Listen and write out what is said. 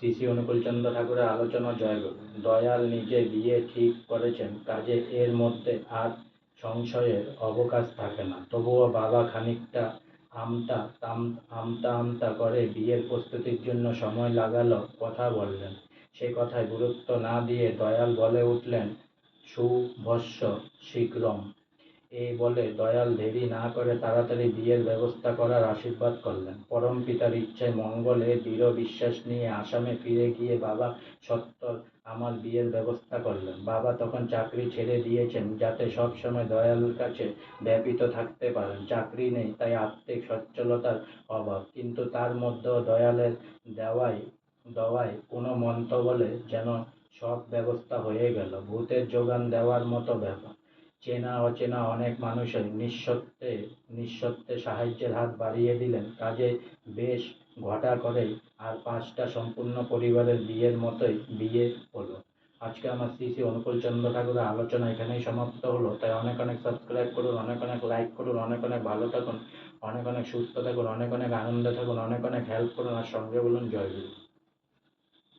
শ্রী অনুকূলচন্দ্র ঠাকুরের আলোচনা জয়গুরু। দয়াল নিজে বিয়ে ঠিক করেছেন, কাজে এর মধ্যে আর সংশয়ের অবকাশ থাকে না। তবুও বাবা খানিকটা আমতা আমতা করে বিয়ের প্রস্তুতির জন্য সময় লাগালো, কথা বললেন। সে কথায় গুরুত্ব না দিয়ে দয়াল বলে উঠলেন, শুভস্য শীঘ্রম। এই বলে দয়াল দেরি না করে তাড়াতাড়ি বিয়ের ব্যবস্থা করার আশীর্বাদ করলেন। পরম পিতার ইচ্ছায় মঙ্গলে দৃঢ় বিশ্বাস নিয়ে আসামে ফিরে গিয়ে বাবা সত্বর আমার বিয়ের ব্যবস্থা করলেন। বাবা তখন চাকরি ছেড়ে দিয়েছেন যাতে সব সময় দয়ালের কাছে ব্যাপৃত থাকতে পারেন। চাকরি নেই, তাই আর্থিক সচ্ছলতার অভাব, কিন্তু তার মধ্যেও দয়ালের দেওয়ায় কোনো মন্ত্র বলে যেন সব ব্যবস্থা হয়ে গেল। ভূতের যোগান দেওয়ার মতো ব্যাপার। চেনা অচেনা অনেক মানুষের নিঃশর্তে সাহায্যের হাত বাড়িয়ে দিলেন। কাজে বেশ ঘটা করেই আর 5টা সম্পূর্ণ পরিবারের বিয়ের মতোই বিয়ে হলো। আজকে আমার শ্রী অনুকূলচন্দ্র ঠাকুরের আলোচনা এখানেই সমাপ্ত হলো। তাই অনেক অনেক সাবস্ক্রাইব করুন, অনেক অনেক লাইক করুন, অনেক অনেক ভালো থাকুন, অনেক অনেক সুস্থ থাকুন, অনেক অনেক আনন্দে থাকুন, অনেক অনেক হেল্প করুন, আর সঙ্গে বলুন জয় গুরু।